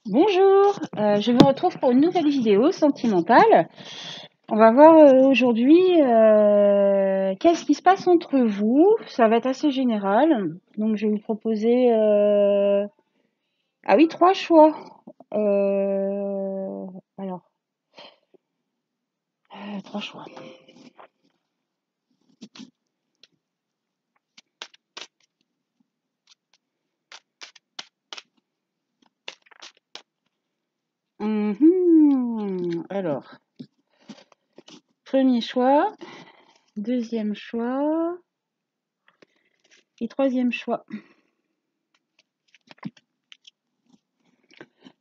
Bonjour, je vous retrouve pour une nouvelle vidéo sentimentale. On va voir aujourd'hui qu'est-ce qui se passe entre vous. Ça va être assez général. Donc je vais vous proposer ah oui, 3 choix. Alors, 3 choix. Alors, premier choix, deuxième choix et troisième choix.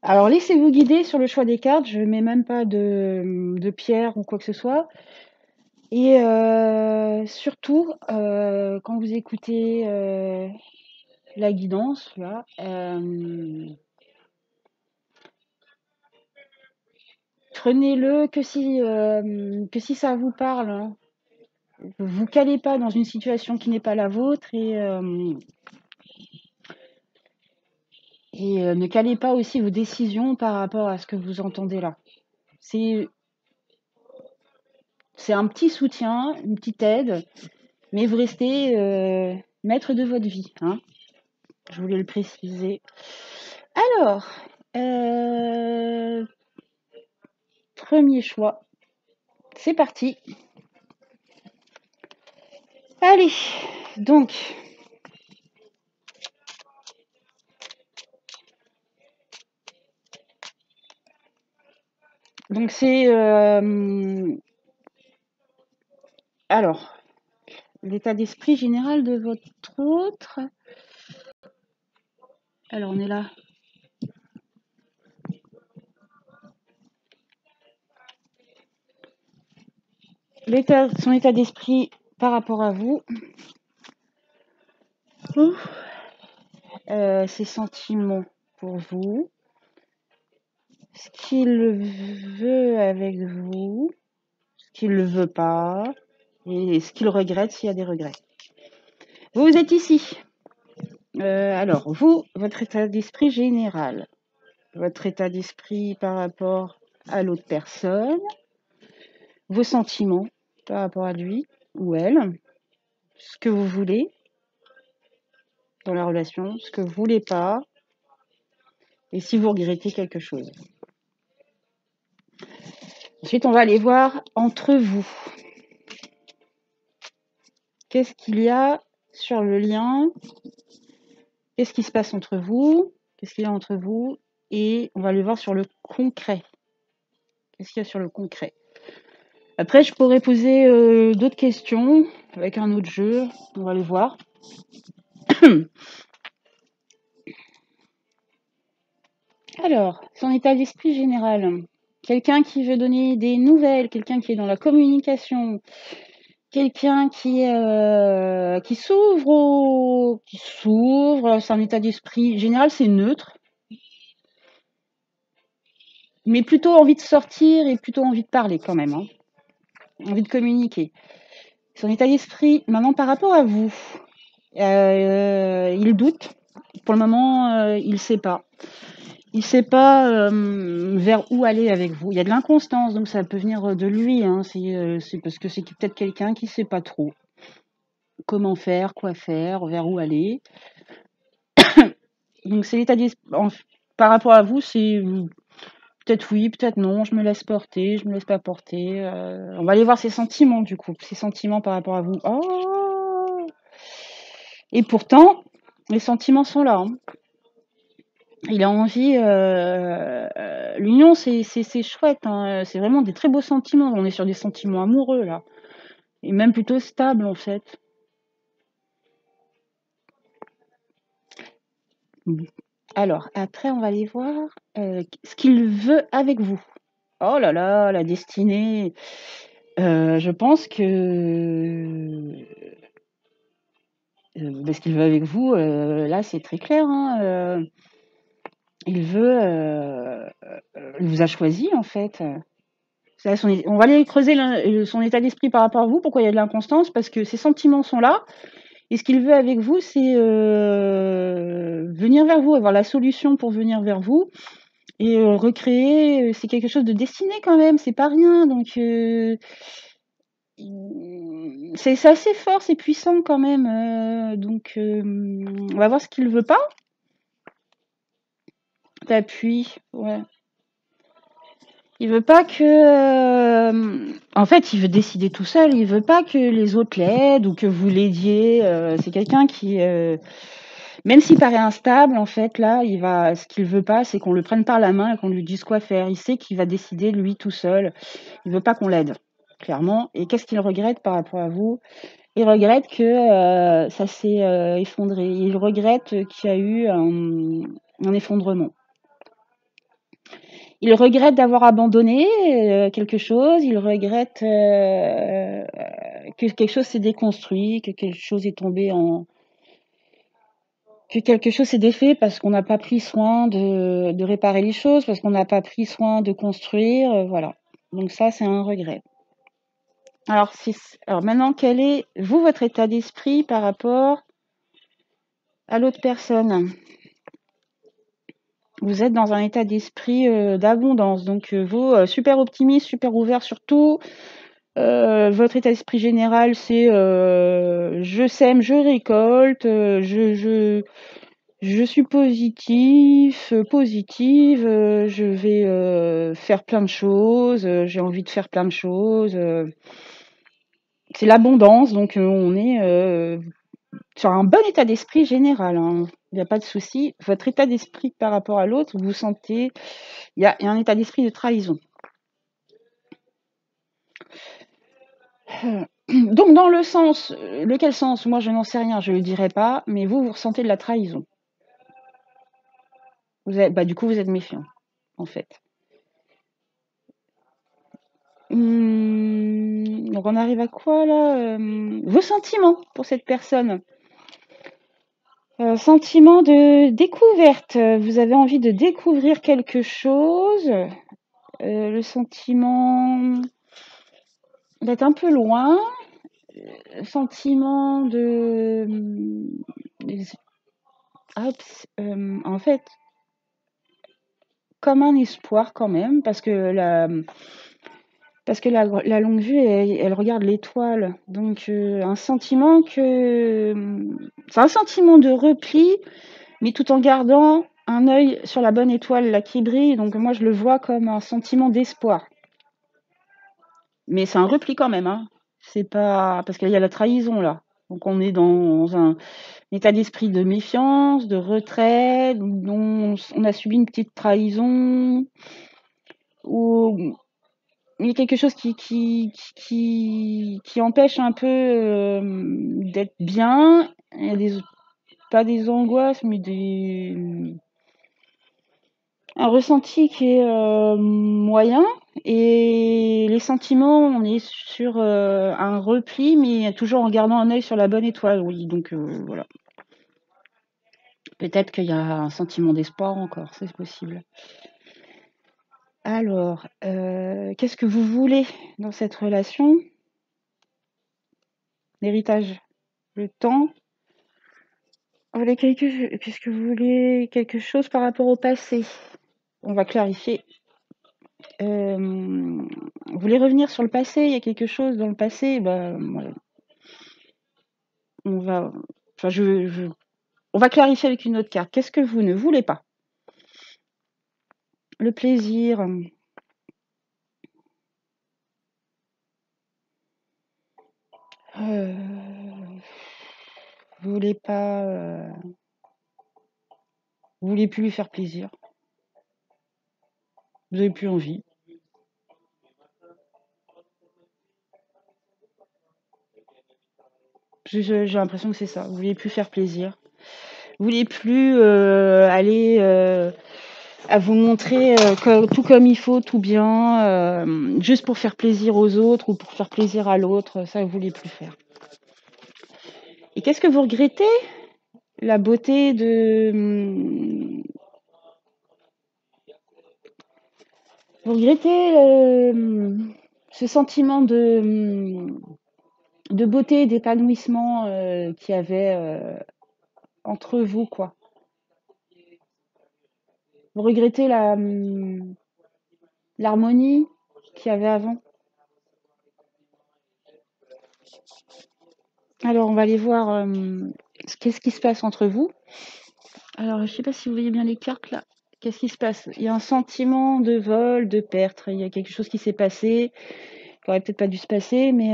Alors laissez-vous guider sur le choix des cartes, je mets même pas de pierre ou quoi que ce soit. Et surtout, quand vous écoutez la guidance, là, prenez-le que si ça vous parle, hein. Vous calez pas dans une situation qui n'est pas la vôtre et ne calez pas aussi vos décisions par rapport à ce que vous entendez là. C'est un petit soutien, une petite aide, mais vous restez maître de votre vie, hein. Je voulais le préciser. Alors, premier choix. C'est parti. Allez, donc c'est alors l'état d'esprit général de votre autre. Alors on est là. Son état d'esprit par rapport à vous. Ses sentiments pour vous. Ce qu'il veut avec vous. Ce qu'il ne veut pas. Et ce qu'il regrette s'il y a des regrets. Vous êtes ici. Alors, vous, votre état d'esprit général. Votre état d'esprit par rapport à l'autre personne. Vos sentiments par rapport à lui ou elle. Ce que vous voulez dans la relation. Ce que vous voulez pas. Et si vous regrettez quelque chose. Ensuite, on va aller voir entre vous. Qu'est-ce qu'il y a sur le lien? Qu'est-ce qui se passe entre vous? Qu'est-ce qu'il y a entre vous? Et on va aller voir sur le concret. Qu'est-ce qu'il y a sur le concret? Après, je pourrais poser d'autres questions avec un autre jeu. On va les voir. Alors, son état d'esprit général. Quelqu'un qui veut donner des nouvelles, quelqu'un qui est dans la communication, quelqu'un qui s'ouvre, c'est un état d'esprit général, c'est neutre, mais plutôt envie de sortir et plutôt envie de parler quand même, hein. Envie de communiquer. Son état d'esprit, maintenant par rapport à vous, il doute. Pour le moment, il ne sait pas. Il ne sait pas vers où aller avec vous. Il y a de l'inconstance, donc ça peut venir de lui, hein. C'est parce que c'est peut-être quelqu'un qui ne sait pas trop comment faire, quoi faire, vers où aller. Donc c'est l'état d'esprit. Par rapport à vous, c'est peut-être oui, peut-être non, je me laisse porter, je me laisse pas porter. On va aller voir ses sentiments du coup, ses sentiments par rapport à vous. Oh! Et pourtant, les sentiments sont là, hein. Il a envie. L'union, c'est chouette, hein. C'est vraiment des très beaux sentiments. On est sur des sentiments amoureux là, et même plutôt stables en fait. Alors après, on va aller voir ce qu'il veut avec vous. Oh là là, la destinée. Je pense que ce qu'il veut avec vous, là, c'est très clair, hein. Il vous a choisi en fait. On va aller creuser son état d'esprit par rapport à vous. Pourquoi il y a de l'inconstance? Parce que ses sentiments sont là. Et ce qu'il veut avec vous, c'est venir vers vous, avoir la solution pour venir vers vous. Et recréer, c'est quelque chose de destiné quand même, c'est pas rien. Donc, c'est assez fort, c'est puissant quand même. Donc, on va voir ce qu'il veut pas. T'appuies, ouais. Il veut pas que. En fait, il veut décider tout seul. Il veut pas que les autres l'aident ou que vous l'aidiez. C'est quelqu'un qui, même s'il paraît instable, en fait, là, ce qu'il veut pas, c'est qu'on le prenne par la main et qu'on lui dise quoi faire. Il sait qu'il va décider lui tout seul. Il veut pas qu'on l'aide, clairement. Et qu'est-ce qu'il regrette par rapport à vous? Il regrette que ça s'est effondré. Il regrette qu'il y a eu un effondrement. Il regrette d'avoir abandonné quelque chose. Il regrette que quelque chose s'est déconstruit, que quelque chose est tombé que quelque chose s'est défait parce qu'on n'a pas pris soin de réparer les choses, parce qu'on n'a pas pris soin de construire, voilà. Donc ça, c'est un regret. Alors, alors maintenant, quel est, vous, votre état d'esprit par rapport à l'autre personne? Vous êtes dans un état d'esprit d'abondance, donc vous, super optimiste, super ouvert sur tout. Votre état d'esprit général, c'est je sème, je récolte, je suis positive, je vais faire plein de choses, j'ai envie de faire plein de choses. C'est l'abondance, donc on est sur un bon état d'esprit général, hein. Il n'y a pas de souci. Votre état d'esprit par rapport à l'autre, vous sentez, il y a un état d'esprit de trahison. Donc dans le sens, lequel sens? Moi je n'en sais rien, je ne le dirai pas, mais vous ressentez de la trahison. Du coup vous êtes méfiant, en fait. Donc on arrive à quoi là? Vos sentiments pour cette personne. Sentiment de découverte. Vous avez envie de découvrir quelque chose. Le sentiment d'être un peu loin. Sentiment de... en fait, comme un espoir quand même, parce que la longue vue, elle regarde l'étoile. Donc, un sentiment que... C'est un sentiment de repli, mais tout en gardant un œil sur la bonne étoile là qui brille. Donc, moi, je le vois comme un sentiment d'espoir. Mais c'est un repli quand même, hein. C'est pas... Parce qu'il y a la trahison, là. Donc, on est dans un état d'esprit de méfiance, de retrait, dont on a subi une petite trahison, ou il y a quelque chose qui empêche un peu d'être bien. Il y a pas des angoisses, mais un ressenti qui est moyen. Et les sentiments, on est sur un repli, mais toujours en gardant un œil sur la bonne étoile. Oui, donc voilà. Peut-être qu'il y a un sentiment d'espoir encore, c'est possible. Alors, qu'est-ce que vous voulez dans cette relation? L'héritage, le temps. Vous voulez qu'est-ce que vous voulez? Quelque chose par rapport au passé. On va clarifier. Vous voulez revenir sur le passé? Il y a quelque chose dans le passé? Voilà. On va, enfin, on va clarifier avec une autre carte. Qu'est-ce que vous ne voulez pas? Le plaisir. Vous voulez pas. Vous voulez plus lui faire plaisir. Vous n'avez plus envie. J'ai l'impression que c'est ça. Vous voulez plus faire plaisir. Vous voulez plus aller à vous montrer tout comme il faut, tout bien, juste pour faire plaisir aux autres ou pour faire plaisir à l'autre. Ça, vous voulez plus faire. Et qu'est-ce que vous regrettez? La beauté de... Vous regrettez ce sentiment de beauté et d'épanouissement qu'il y avait entre vous, quoi. Vous regrettez l'harmonie qu'il y avait avant? Alors, on va aller voir qu'est-ce qui se passe entre vous. Alors, je ne sais pas si vous voyez bien les cartes là. Qu'est-ce qui se passe? Il y a un sentiment de vol, de perte. Il y a quelque chose qui s'est passé, qui aurait peut-être pas dû se passer, mais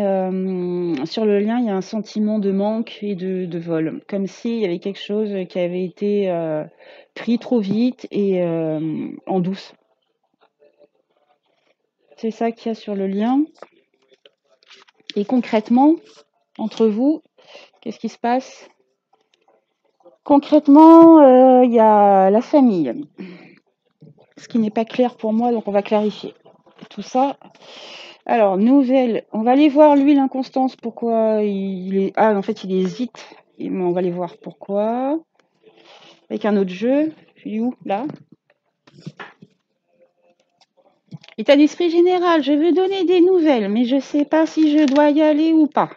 sur le lien, il y a un sentiment de manque et de vol. Comme s'il y avait quelque chose qui avait été pris trop vite et en douce. C'est ça qu'il y a sur le lien. Et concrètement, entre vous, qu'est-ce qui se passe? Concrètement, il y a la famille. Ce qui n'est pas clair pour moi, donc on va clarifier tout ça. Alors, nouvelle, on va aller voir lui l'inconstance, pourquoi il est... Ah, en fait, il hésite, mais on va aller voir pourquoi. Avec un autre jeu, je suis où, là? État d'esprit général, je veux donner des nouvelles, mais je sais pas si je dois y aller ou pas.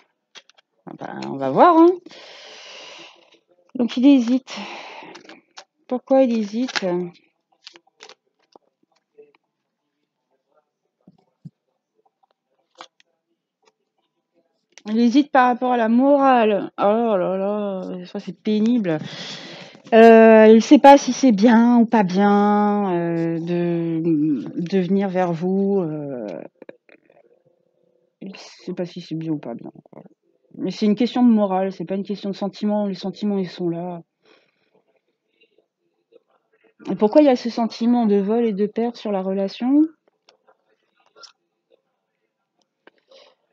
On va voir, hein. Donc, il hésite. Pourquoi il hésite? Il hésite par rapport à la morale. Oh là là, ça c'est pénible. Il ne sait pas si c'est bien ou pas bien de venir vers vous. Il ne sait pas si c'est bien ou pas bien. Mais c'est une question de morale, c'est pas une question de sentiment. Les sentiments, ils sont là. Et pourquoi il y a ce sentiment de vol et de perte sur la relation?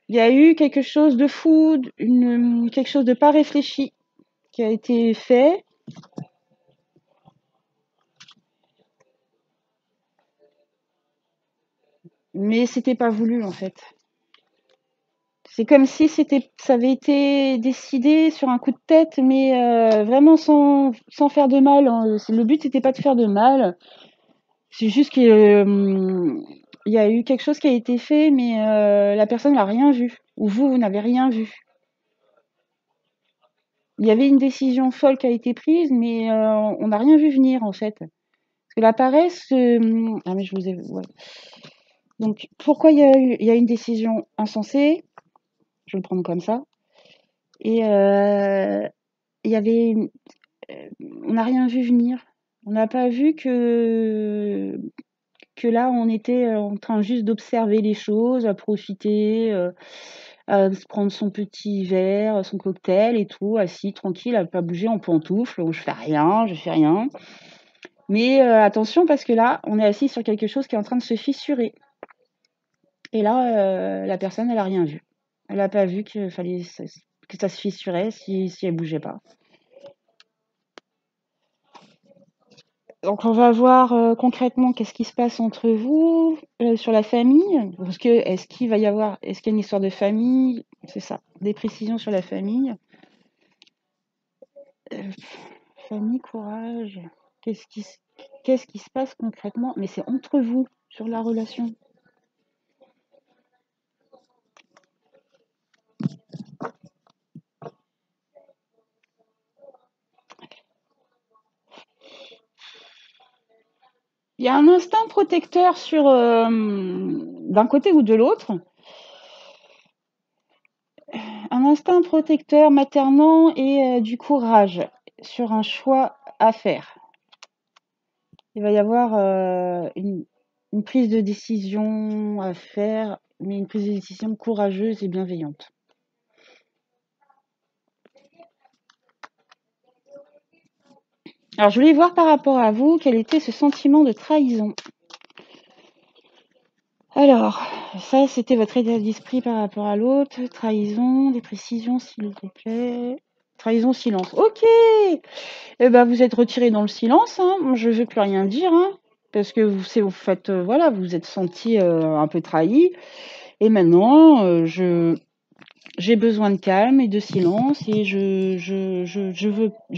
Il y a eu quelque chose de fou, quelque chose de pas réfléchi qui a été fait. Mais c'était pas voulu en fait. C'est comme si ça avait été décidé sur un coup de tête, mais vraiment sans faire de mal, hein. Le but n'était pas de faire de mal. C'est juste qu'il y a eu quelque chose qui a été fait, mais la personne n'a rien vu. Ou vous n'avez rien vu. Il y avait une décision folle qui a été prise, mais on n'a rien vu venir en fait. Parce que la paresse, ah mais je vous ai, ouais. Donc pourquoi il y a une décision insensée? Je vais le prendre comme ça. Et il y avait, on n'a rien vu venir. On n'a pas vu que là, on était en train juste d'observer les choses, à profiter, à se prendre son petit verre, son cocktail et tout, assis tranquille, à pas bouger en pantoufle. Je fais rien, je fais rien. Mais attention parce que là, on est assis sur quelque chose qui est en train de se fissurer. Et là, la personne, elle a rien vu. Elle n'a pas vu que ça se fissurait si elle bougeait pas. Donc on va voir concrètement qu'est-ce qui se passe entre vous sur la famille. Est-ce qu'il y a une histoire de famille? C'est ça, des précisions sur la famille. Euh, Famille, courage. Qu'est-ce qui, se- qu'est-ce qui se passe concrètement? Mais c'est entre vous sur la relation. Il y a un instinct protecteur d'un côté ou de l'autre. Un instinct protecteur maternant et du courage sur un choix à faire. Il va y avoir une prise de décision à faire, mais une prise de décision courageuse et bienveillante. Alors, je voulais voir par rapport à vous quel était ce sentiment de trahison. Alors, ça, c'était votre état d'esprit par rapport à l'autre. Trahison, des précisions, s'il vous plaît. Trahison, silence. Ok. Eh ben, vous êtes retiré dans le silence. Hein. Je ne veux plus rien dire. Hein, parce que vous faites, voilà, vous vous êtes senti un peu trahi. Et maintenant, j'ai besoin de calme et de silence et je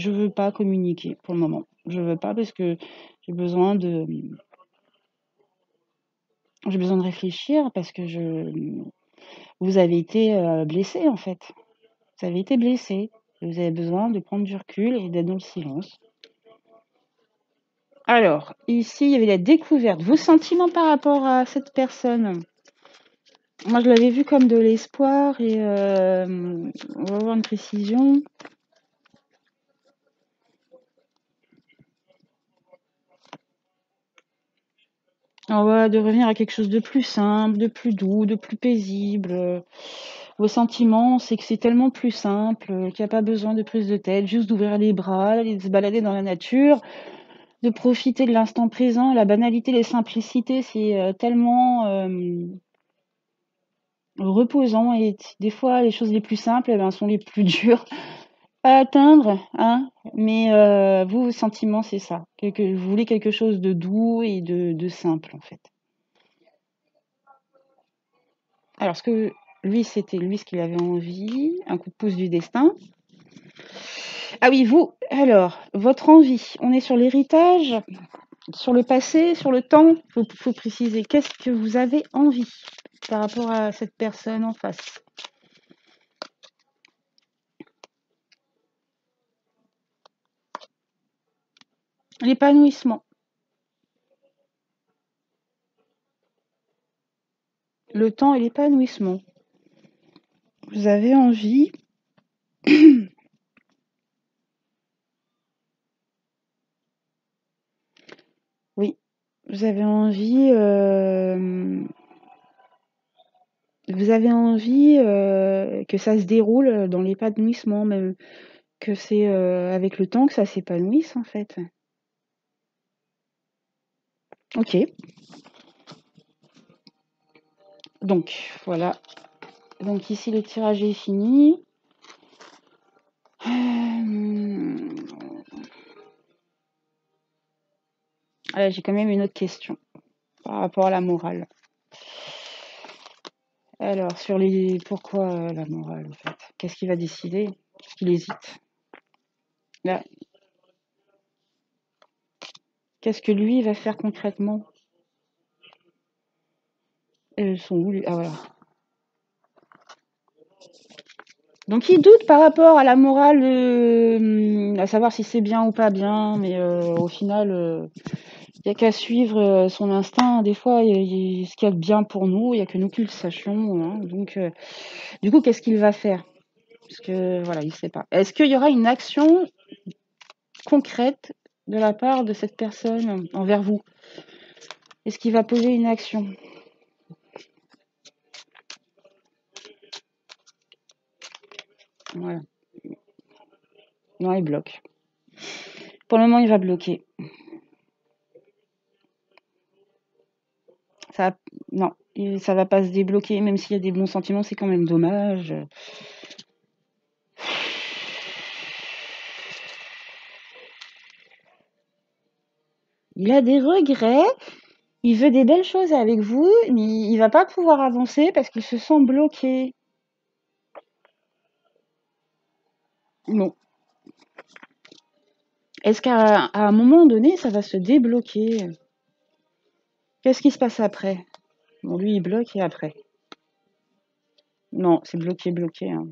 veux pas communiquer pour le moment. Je veux pas parce que j'ai besoin de j'ai besoin de réfléchir parce que vous avez été blessé en fait. Vous avez été blessé. Vous avez besoin de prendre du recul et d'être dans le silence. Alors, ici, il y avait la découverte. Vos sentiments par rapport à cette personne. Moi, je l'avais vu comme de l'espoir et on va avoir une précision. On va de revenir à quelque chose de plus simple, de plus doux, de plus paisible. Vos sentiments, c'est que c'est tellement plus simple, qu'il n'y a pas besoin de prise de tête, juste d'ouvrir les bras, aller se balader dans la nature, de profiter de l'instant présent. La banalité, la simplicité, c'est tellement reposant et des fois, les choses les plus simples, eh ben, sont les plus dures à atteindre, hein. Mais vous, vos sentiments, c'est ça. Vous voulez quelque chose de doux et de simple, en fait. Alors, c'était lui ce qu'il avait envie, un coup de pouce du destin. Ah oui, vous, alors, votre envie, on est sur l'héritage, sur le passé, sur le temps, faut préciser. Qu'est-ce que vous avez envie par rapport à cette personne en face? L'épanouissement, le temps et l'épanouissement. Vous avez envie, oui, vous avez envie, que ça se déroule dans l'épanouissement, même que c'est avec le temps que ça s'épanouisse en fait. Ok, donc voilà. Donc ici le tirage est fini. J'ai quand même une autre question par rapport à la morale. Alors, pourquoi la morale, en fait? Qu'est-ce qu'il va décider? Qu'est-ce qu'il hésite? Là, qu'est-ce que lui va faire concrètement? Elles sont où, ah voilà. Donc il doute par rapport à la morale, à savoir si c'est bien ou pas bien, mais au final, il n'y a qu'à suivre son instinct. Des fois, ce qu'il y a de bien pour nous, il n'y a que nous qui le sachions, hein. Donc, du coup, qu'est-ce qu'il va faire? Parce que voilà, il ne sait pas. Est-ce qu'il y aura une action concrète de la part de cette personne envers vous? Est-ce qu'il va poser une action? Voilà. Non, il bloque. Pour le moment, il va bloquer. Ça, non, ça va pas se débloquer, même s'il y a des bons sentiments, c'est quand même dommage. Il a des regrets, il veut des belles choses avec vous, mais il va pas pouvoir avancer parce qu'il se sent bloqué. Non. Est-ce qu'à un moment donné, ça va se débloquer? Qu'est-ce qui se passe après? Bon, lui, il bloque et après? Non, c'est bloqué, bloqué, hein.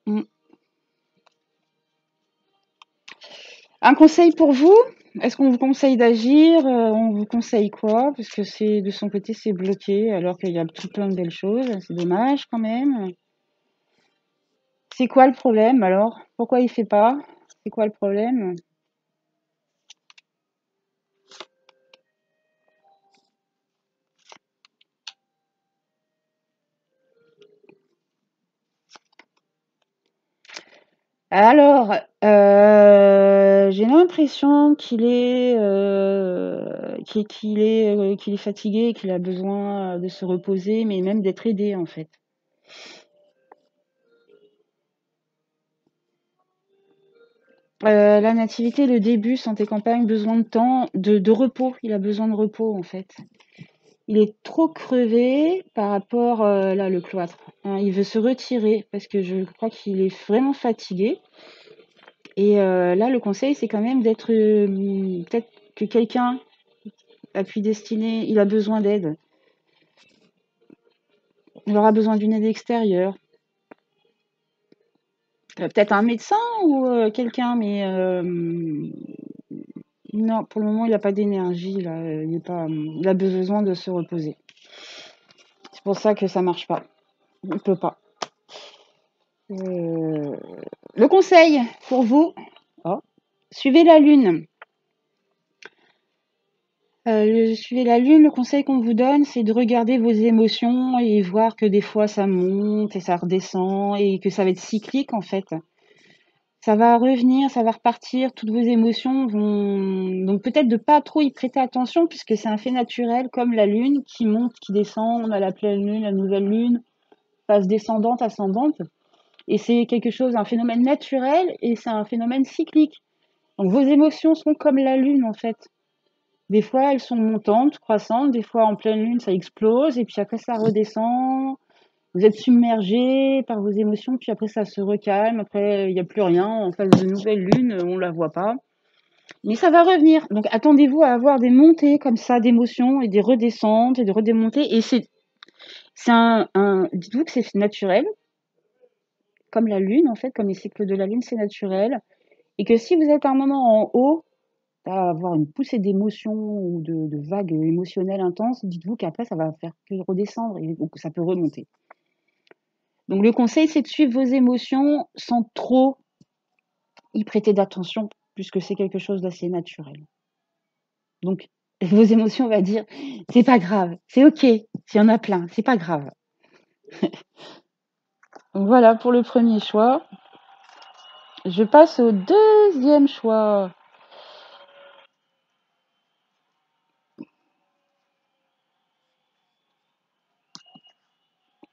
Mm. Un conseil pour vous? Est-ce qu'on vous conseille d'agir? On vous conseille quoi? Parce que de son côté, c'est bloqué, alors qu'il y a tout plein de belles choses. C'est dommage quand même. C'est quoi le problème alors? Pourquoi il fait pas? C'est quoi le problème? Alors, j'ai l'impression qu'il est fatigué, qu'il a besoin de se reposer, mais même d'être aidé en fait. La nativité, le début, santé campagne, besoin de temps, de repos. Il a besoin de repos en fait. Il est trop crevé par rapport, là, le cloître, hein. Il veut se retirer parce que je crois qu'il est vraiment fatigué. Et là, le conseil, c'est quand même peut-être que quelqu'un à cui destiné, il a besoin d'aide. Il aura besoin d'une aide extérieure. Peut-être un médecin ou quelqu'un, mais non, pour le moment, il n'a pas d'énergie, là. Il a besoin de se reposer. C'est pour ça que ça marche pas. Il ne peut pas. Le conseil pour vous, suivez la lune. Suivez la lune, le conseil qu'on vous donne, c'est de regarder vos émotions et voir que des fois ça monte et ça redescend et que ça va être cyclique en fait. Ça va revenir, ça va repartir, toutes vos émotions vont... Donc peut-être de pas trop y prêter attention puisque c'est un fait naturel comme la lune qui monte, qui descend, on a la pleine lune, la nouvelle lune, phase descendante, ascendante. Et c'est quelque chose, un phénomène naturel et c'est un phénomène cyclique. Donc vos émotions sont comme la lune en fait. Des fois, elles sont montantes, croissantes, des fois en pleine lune, ça explose, et puis après ça redescend. Vous êtes submergé par vos émotions, puis après ça se recalme, après il n'y a plus rien, en phase de nouvelle lune, on ne la voit pas. Mais ça va revenir. Donc attendez-vous à avoir des montées comme ça d'émotions et des redescentes et des redémontées. Et dites-vous que c'est naturel, comme la lune en fait, comme les cycles de la lune, c'est naturel. Et que si vous êtes à un moment en haut, à avoir une poussée d'émotions ou de vagues émotionnelles intenses, dites-vous qu'après, ça va faire que redescendre et donc ça peut remonter. Donc le conseil, c'est de suivre vos émotions sans trop y prêter d'attention, puisque c'est quelque chose d'assez naturel. Donc vos émotions, on va dire, c'est pas grave, c'est ok, s'il y en a plein, c'est pas grave. Donc voilà pour le premier choix. Je passe au deuxième choix.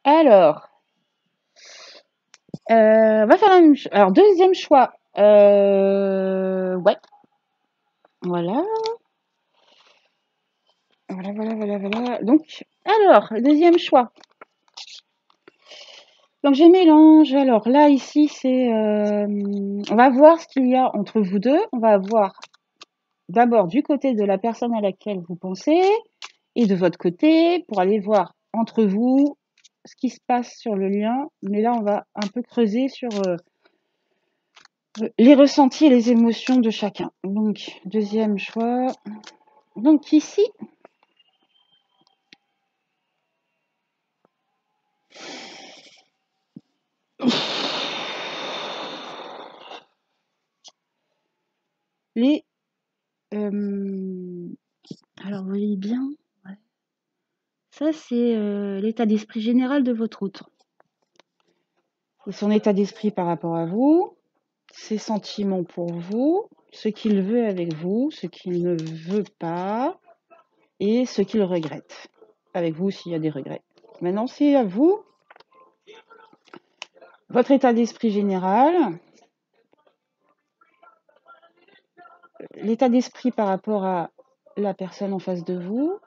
Alors, on va faire la même chose. Alors, deuxième choix. Ouais. Voilà. Voilà. Donc, alors, deuxième choix. Donc, je mélange. Alors, là, ici, c'est... on va voir ce qu'il y a entre vous deux. On va voir d'abord du côté de la personne à laquelle vous pensez et de votre côté pour aller voir entre vous ce qui se passe sur le lien. Mais là, on va un peu creuser sur les ressentis et les émotions de chacun. Donc, deuxième choix. Donc, ici... Les... alors, vous voyez bien, ouais. Ça, c'est l'état d'esprit général de votre autre. Et son état d'esprit par rapport à vous, ses sentiments pour vous, ce qu'il veut avec vous, ce qu'il ne veut pas, et ce qu'il regrette. Avec vous, s'il y a des regrets. Maintenant, c'est à vous. Votre état d'esprit général, l'état d'esprit par rapport à la personne en face de vous,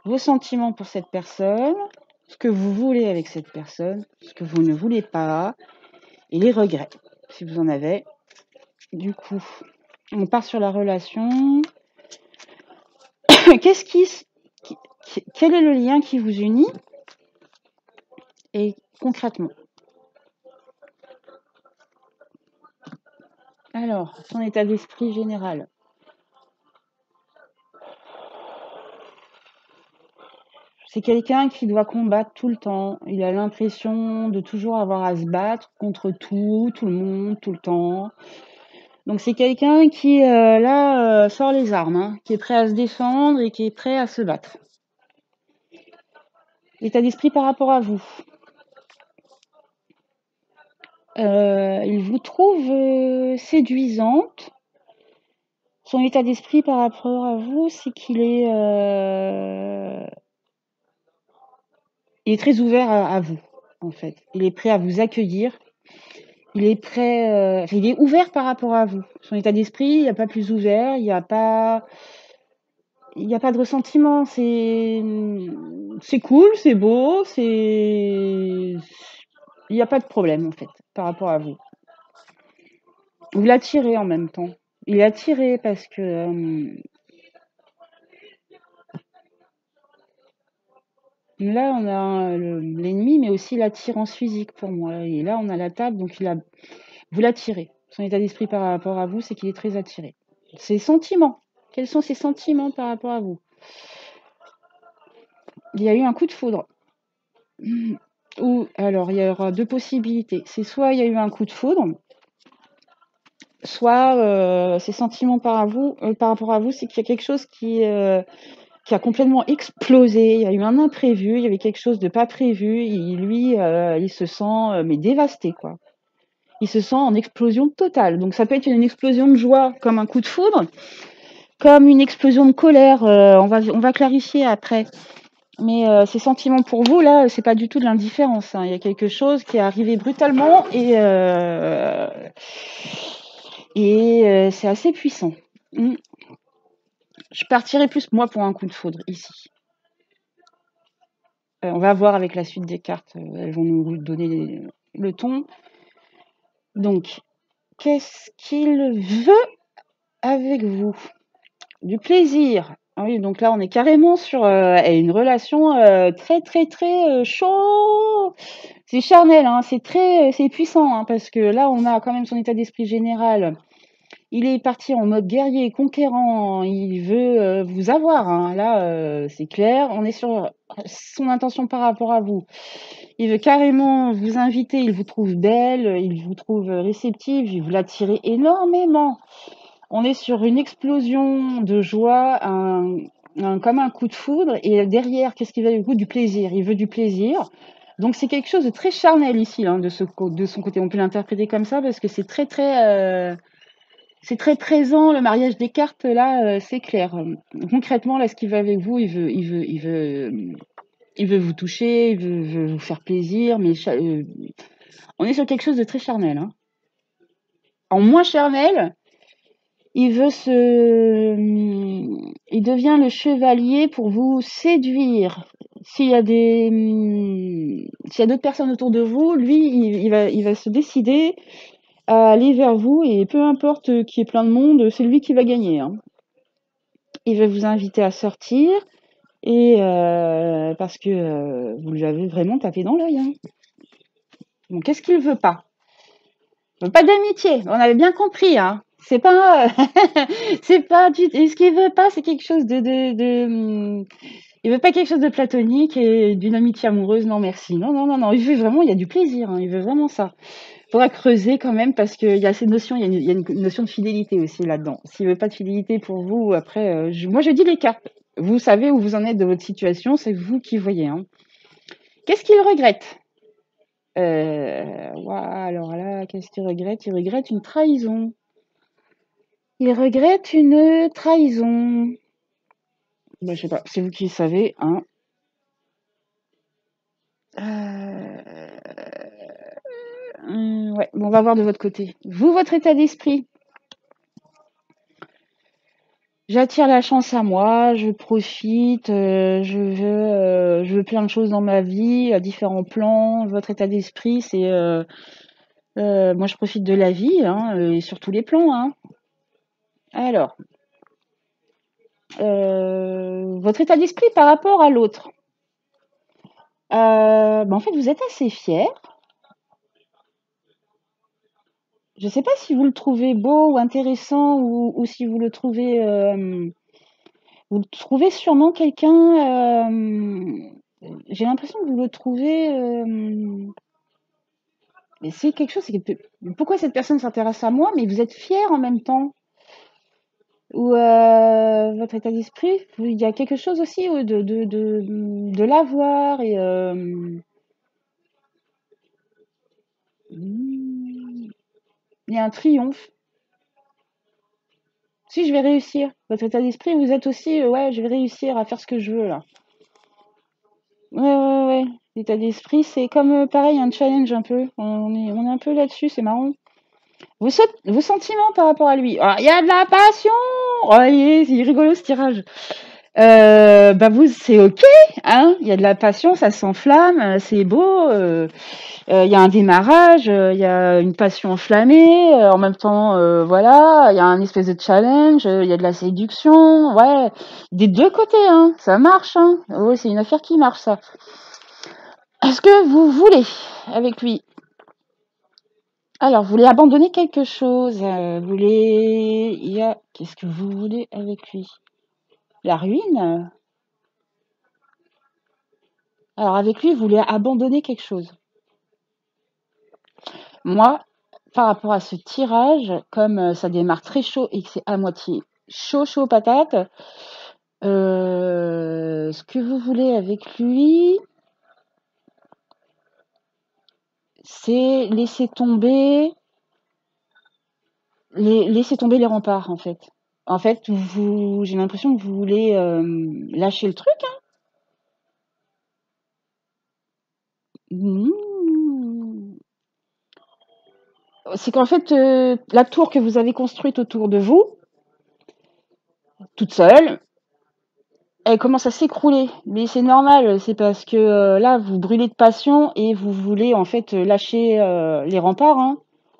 vos sentiments pour cette personne, ce que vous voulez avec cette personne, ce que vous ne voulez pas, et les regrets, si vous en avez. Du coup, on part sur la relation. Quel est le lien qui vous unit? Et concrètement. Alors, son état d'esprit général. C'est quelqu'un qui doit combattre tout le temps. Il a l'impression de toujours avoir à se battre contre tout le monde, tout le temps. Donc c'est quelqu'un qui, sort les armes, hein, qui est prêt à se défendre et qui est prêt à se battre. L'état d'esprit par rapport à vous. Il vous trouve séduisante. Son état d'esprit par rapport à vous, c'est qu'il est, il est très ouvert à vous, en fait. Il est prêt à vous accueillir. Il est prêt, il est ouvert par rapport à vous. Son état d'esprit, il n'y a pas plus ouvert, il n'y a pas de ressentiment. C'est cool, c'est beau, il n'y a pas de problème, en fait, par rapport à vous. Vous l'attirez en même temps. Il est attiré parce que... Là, on a l'ennemi, mais aussi l'attirance physique pour moi. Et là, on a la table, donc vous l'attirez. Son état d'esprit par rapport à vous, c'est qu'il est très attiré. Ses sentiments. Quels sont ses sentiments par rapport à vous? Il y a eu un coup de foudre. Ou alors, il y aura deux possibilités. C'est soit il y a eu un coup de foudre, soit ses sentiments par rapport à vous, c'est qu'il y a quelque chose qui a complètement explosé. Il y a eu un imprévu, il y avait quelque chose de pas prévu. Et lui, il se sent mais dévasté, quoi. Il se sent en explosion totale. Donc ça peut être une explosion de joie comme un coup de foudre, comme une explosion de colère. On va clarifier après. Mais ces sentiments pour vous, là, c'est pas du tout de l'indifférence, hein. Il y a quelque chose qui est arrivé brutalement et c'est assez puissant. Je partirais plus, moi, pour un coup de foudre, ici. On va voir avec la suite des cartes. Elles vont nous donner le ton. Donc, qu'est-ce qu'il veut avec vous? Du plaisir. Ah oui, donc là, on est carrément sur une relation très, très, très chaud. C'est charnel, hein, c'est puissant, hein, parce que là, on a quand même son état d'esprit général. Il est parti en mode guerrier, conquérant. Il veut vous avoir, hein. Là, c'est clair. On est sur son intention par rapport à vous. Il veut carrément vous inviter. Il vous trouve belle, il vous trouve réceptive. Il vous l'attire énormément. On est sur une explosion de joie, comme un coup de foudre. Et derrière, qu'est-ce qu'il veut avec vous? Du plaisir. Il veut du plaisir. Donc c'est quelque chose de très charnel ici, hein, de son côté. On peut l'interpréter comme ça parce que c'est très présent. Le mariage des cartes là, c'est clair. Concrètement, là, ce qu'il veut avec vous, il veut vous toucher, veut vous faire plaisir, mais on est sur quelque chose de très charnel, hein. En moins charnel, il devient le chevalier pour vous séduire. S'il y a d'autres personnes autour de vous, lui, il va se décider à aller vers vous et peu importe qu'il y ait plein de monde, c'est lui qui va gagner, hein. Il va vous inviter à sortir et parce que vous lui avez vraiment tapé dans l'œil, hein. Donc, qu'est-ce qu'il veut pas? Il veut pas d'amitié, on avait bien compris, hein. C'est pas, c'est pas du. Et ce qu'il veut pas, c'est quelque chose il veut pas quelque chose de platonique et d'une amitié amoureuse. Non, merci. Non, non, non, non. Il veut vraiment. Il y a du plaisir, hein. Il veut vraiment ça. Il faudra creuser quand même parce qu'il y a ces notions. Il y a une notion de fidélité aussi là-dedans. S'il veut pas de fidélité pour vous, après, moi je dis les cartes. Vous savez où vous en êtes de votre situation, c'est vous qui voyez, hein. Qu'est-ce qu'il regrette? Alors là, qu'est-ce qu'il regrette? Il regrette une trahison. Il regrette une trahison. Bah, je sais pas, c'est vous qui savez, hein. Ouais, bon, on va voir de votre côté. Vous, votre état d'esprit. J'attire la chance à moi, je profite, je veux plein de choses dans ma vie, à différents plans. Votre état d'esprit, c'est moi je profite de la vie, hein, et sur tous les plans, hein. Alors, votre état d'esprit par rapport à l'autre. En fait, vous êtes assez fier. Je ne sais pas si vous le trouvez beau ou intéressant ou si vous le trouvez sûrement quelqu'un. J'ai l'impression que vous le trouvez. Mais c'est quelque chose. Pourquoi cette personne s'intéresse à moi, mais vous êtes fier en même temps? Ou votre état d'esprit, il y a quelque chose aussi de l'avoir et il y a un triomphe. Si je vais réussir, votre état d'esprit, vous êtes aussi, ouais, je vais réussir à faire ce que je veux là. Ouais. L'état d'esprit, c'est comme pareil, un challenge un peu. On est un peu là-dessus, c'est marrant. Vos sentiments par rapport à lui. Ah, il y a de la passion! Oh, il est rigolo ce tirage. Bah vous, c'est ok, hein. Il y a de la passion, ça s'enflamme, c'est beau. Il y a un démarrage, il y a une passion enflammée. En même temps, voilà, il y a un espèce de challenge, il y a de la séduction. Ouais, des deux côtés, hein. Ça marche, hein. Ouais, c'est une affaire qui marche, ça. Est-ce que vous voulez avec lui? Alors, vous voulez abandonner quelque chose? Vous voulez, il y a, qu'est-ce que vous voulez avec lui? La ruine? Alors, avec lui, vous voulez abandonner quelque chose. Moi, par rapport à ce tirage, comme ça démarre très chaud et que c'est à moitié chaud, chaud patate, ce que vous voulez avec lui, c'est laisser tomber les remparts, en fait. En fait, j'ai l'impression que vous voulez lâcher le truc. Mmh. C'est qu'en fait, la tour que vous avez construite autour de vous, toute seule, elle commence à s'écrouler. Mais c'est normal, c'est parce que là, vous brûlez de passion et vous voulez en fait lâcher les remparts, hein.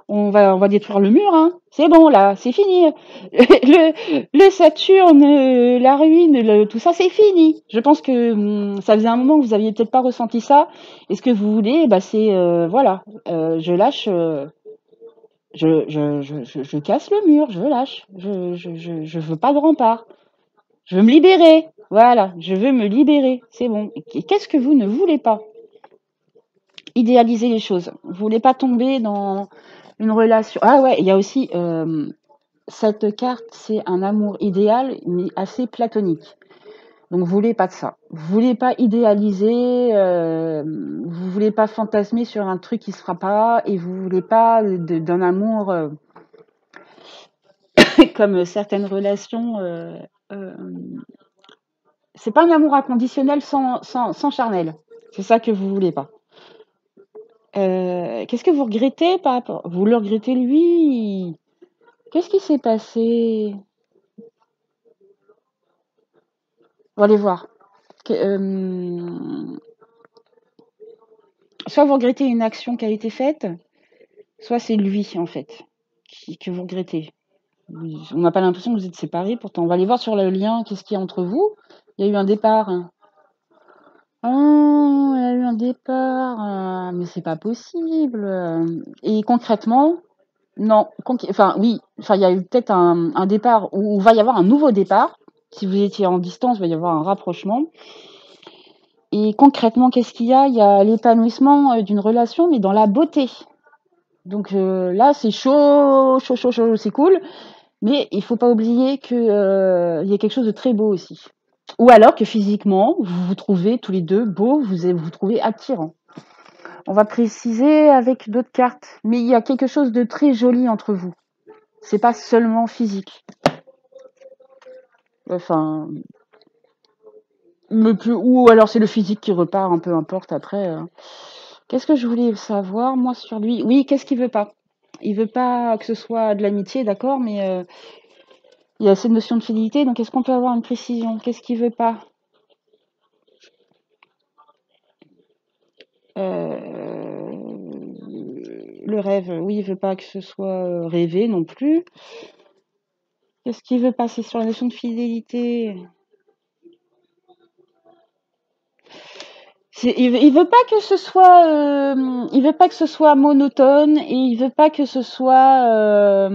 On va détruire le mur, hein. C'est bon, là, c'est fini. Le Saturne, la ruine, tout ça, c'est fini. Je pense que ça faisait un moment que vous aviez peut-être pas ressenti ça. Et ce que vous voulez, bah, c'est, voilà, je lâche. Je casse le mur, je lâche. Je veux pas de rempart. Je veux me libérer. Voilà, je veux me libérer. C'est bon. Et qu'est-ce que vous ne voulez pas? Idéaliser les choses. Vous voulez pas tomber dans une relation. Ah ouais, il y a aussi cette carte, c'est un amour idéal, mais assez platonique. Donc vous voulez pas de ça. Vous voulez pas idéaliser, vous voulez pas fantasmer sur un truc qui se fera pas, et vous voulez pas d'un amour comme certaines relations. Euh, c'est pas un amour inconditionnel sans charnel. C'est ça que vous voulez pas. Qu'est-ce que vous regrettez par rapport? Vous le regrettez lui? Qu'est-ce qui s'est passé? On va aller voir. Que- soit vous regrettez une action qui a été faite, soit c'est lui en fait que vous regrettez. On n'a pas l'impression que vous êtes séparés, pourtant on va aller voir sur le lien, qu'est-ce qu'il y a entre vous. Il y a eu un départ. Oh, il y a eu un départ, mais c'est pas possible. Et concrètement, non, enfin oui, enfin il y a eu peut-être un départ où il va y avoir un nouveau départ. Si vous étiez en distance, il va y avoir un rapprochement. Et concrètement, qu'est-ce qu'il y a? Il y a l'épanouissement d'une relation, mais dans la beauté. Donc là, c'est chaud, chaud, chaud, chaud, c'est cool. Mais il faut pas oublier que il y a quelque chose de très beau aussi. Ou alors que physiquement, vous vous trouvez tous les deux beaux, vous trouvez attirants. On va préciser avec d'autres cartes, mais il y a quelque chose de très joli entre vous. C'est pas seulement physique. Enfin, ou alors c'est le physique qui repart, un peu importe après. Qu'est-ce que je voulais savoir moi sur lui? Oui, qu'est-ce qu'il veut pas? Il veut pas que ce soit de l'amitié, d'accord, mais il y a cette notion de fidélité, donc est-ce qu'on peut avoir une précision? Qu'est-ce qu'il veut pas? Le rêve, oui, il veut pas que ce soit rêvé non plus. Qu'est-ce qu'il veut pas? C'est sur la notion de fidélité. Il veut pas que ce soit, il veut pas que ce soit monotone et il veut pas que ce soit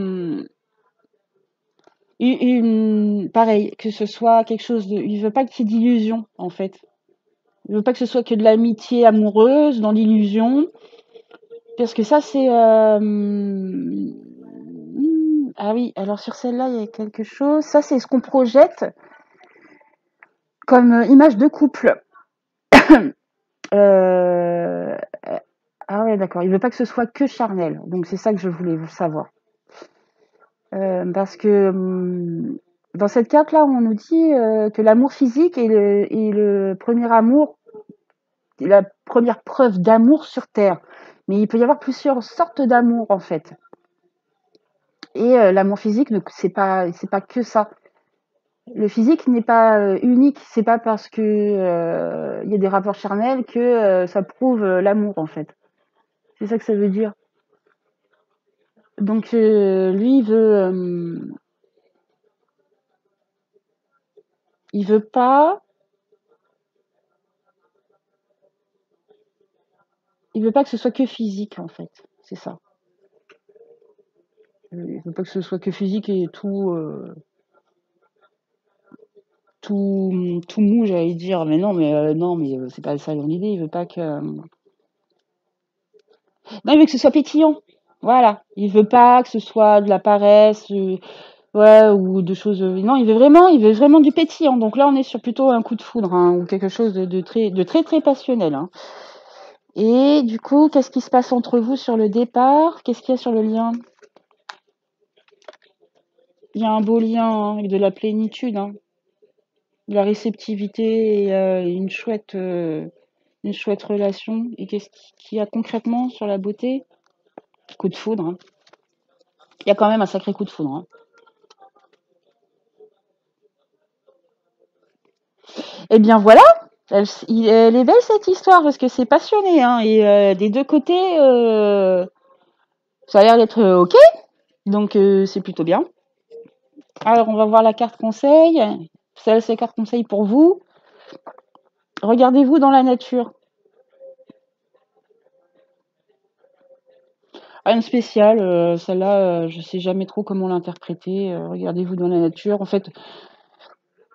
pareil, que ce soit quelque chose de. Il veut pas qu'il y ait d'illusion en fait. Il veut pas que ce soit que de l'amitié amoureuse dans l'illusion, parce que ça c'est. Ah oui, alors sur celle-là il y a quelque chose. Ça c'est ce qu'on projette comme image de couple. Euh, Ah ouais, d'accord. Il veut pas que ce soit que charnel. Donc c'est ça que je voulais savoir. Parce que dans cette carte-là, on nous dit que l'amour physique est le premier amour, la première preuve d'amour sur Terre. Mais il peut y avoir plusieurs sortes d'amour en fait. Et l'amour physique, c'est pas que ça. Le physique n'est pas unique, c'est pas parce que y a des rapports charnels que ça prouve l'amour en fait. C'est ça que ça veut dire. Donc lui, il veut pas que ce soit que physique en fait. C'est ça. Il veut pas que ce soit que physique et tout mou, j'allais dire. Mais non, mais c'est pas ça l'idée. Il veut pas que. Non, il veut que ce soit pétillant. Voilà. Il veut pas que ce soit de la paresse, ouais, ou de choses. Non, il veut vraiment du pétillant. Donc là, on est sur plutôt un coup de foudre, hein, ou quelque chose de très, très passionnel, hein. Et du coup, qu'est-ce qui se passe entre vous sur le départ? Qu'est-ce qu'il y a sur le lien? Il y a un beau lien, hein, avec de la plénitude, hein, de la réceptivité et une chouette relation. Et qu'est-ce qu'il y a concrètement sur la beauté? Coup de foudre, hein. Il y a quand même un sacré coup de foudre, hein. Eh bien voilà, elle est belle cette histoire parce que c'est passionné, hein, et des deux côtés, ça a l'air d'être ok, donc c'est plutôt bien. Alors on va voir la carte conseil. Celle, c'est carte conseil pour vous. Regardez-vous dans la nature. Rien de spécial, celle-là, je sais jamais trop comment l'interpréter. Regardez-vous dans la nature. En fait,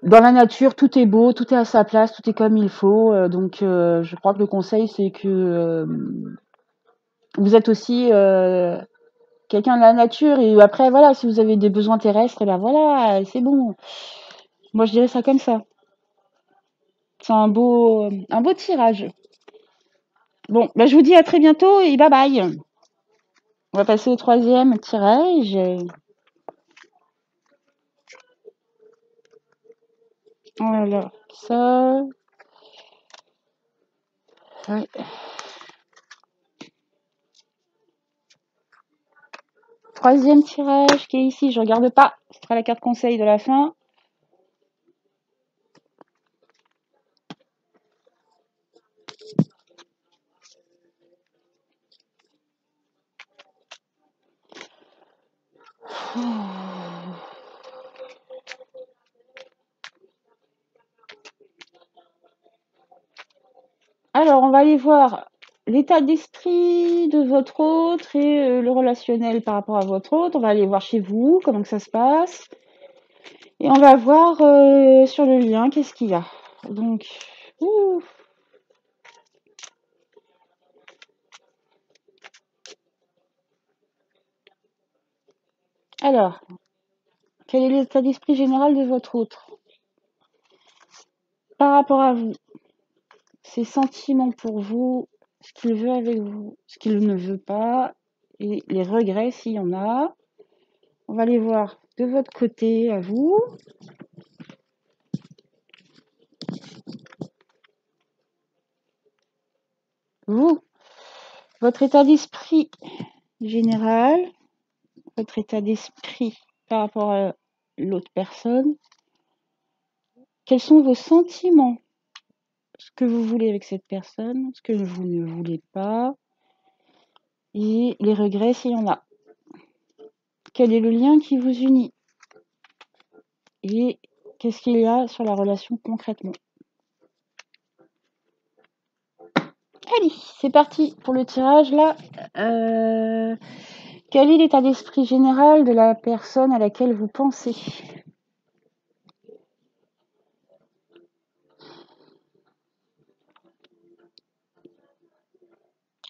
dans la nature, tout est beau, tout est à sa place, tout est comme il faut. Donc, je crois que le conseil, c'est que vous êtes aussi quelqu'un de la nature. Et après, voilà, si vous avez des besoins terrestres, eh ben voilà, c'est bon. Moi, je dirais ça comme ça. C'est un beau tirage. Bon, bah, je vous dis à très bientôt et bye bye. On va passer au troisième tirage. Alors, ça. Ouais. Troisième tirage qui est ici, je regarde pas. Ce sera la carte conseil de la fin. Alors, on va aller voir l'état d'esprit de votre autre et le relationnel par rapport à votre autre. On va aller voir chez vous comment que ça se passe. Et on va voir sur le lien qu'est-ce qu'il y a. Donc, ouh. Alors, quel est l'état d'esprit général de votre autre par rapport à vous? Ses sentiments pour vous, ce qu'il veut avec vous, ce qu'il ne veut pas, et les regrets s'il y en a. On va les voir de votre côté à vous. Vous, votre état d'esprit général, votre état d'esprit par rapport à l'autre personne. Quels sont vos sentiments? Ce que vous voulez avec cette personne, ce que vous ne voulez pas, et les regrets s'il y en a. Quel est le lien qui vous unit? Et qu'est-ce qu'il y a sur la relation concrètement? Allez, c'est parti pour le tirage là. Quel est l'état d'esprit général de la personne à laquelle vous pensez?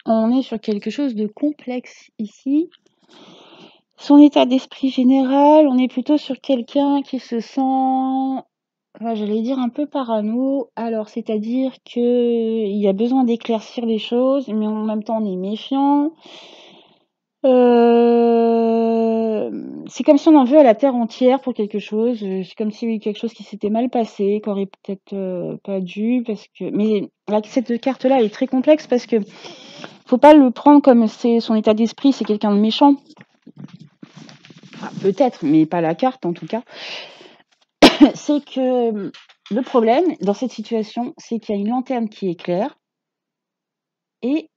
On est sur quelque chose de complexe ici. Son état d'esprit général, on est plutôt sur quelqu'un qui se sent, j'allais dire un peu parano. Alors, c'est-à-dire qu'il y a besoin d'éclaircir les choses, mais en même temps, on est méfiant. C'est comme si on en veut à la terre entière pour quelque chose. C'est comme si quelque chose qui s'était mal passé, qui aurait peut-être pas dû, parce que. Mais là, cette carte-là est très complexe parce que faut pas le prendre comme c'est son état d'esprit, c'est quelqu'un de méchant. Enfin, peut-être, mais pas la carte en tout cas. c'est que le problème dans cette situation, c'est qu'il y a une lanterne qui éclaire et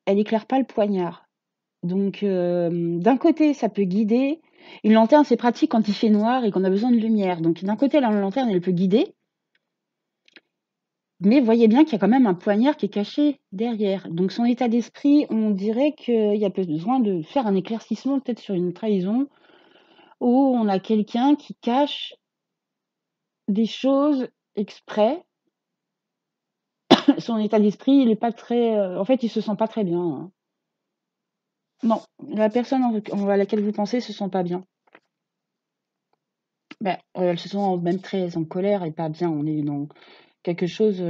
elle éclaire pas le poignard. Donc, d'un côté, ça peut guider. Une lanterne, c'est pratique quand il fait noir et qu'on a besoin de lumière. Donc, d'un côté, la lanterne, elle peut guider, mais voyez bien qu'il y a quand même un poignard qui est caché derrière. Donc, son état d'esprit, on dirait qu'il y a besoin de faire un éclaircissement, peut-être sur une trahison, où on a quelqu'un qui cache des choses exprès. Son état d'esprit, il est pas très, en fait, il se sent pas très bien, hein. Non, la personne à laquelle vous pensez se sent pas bien. Ben, elles se sent même très en colère et pas bien. On est dans quelque chose,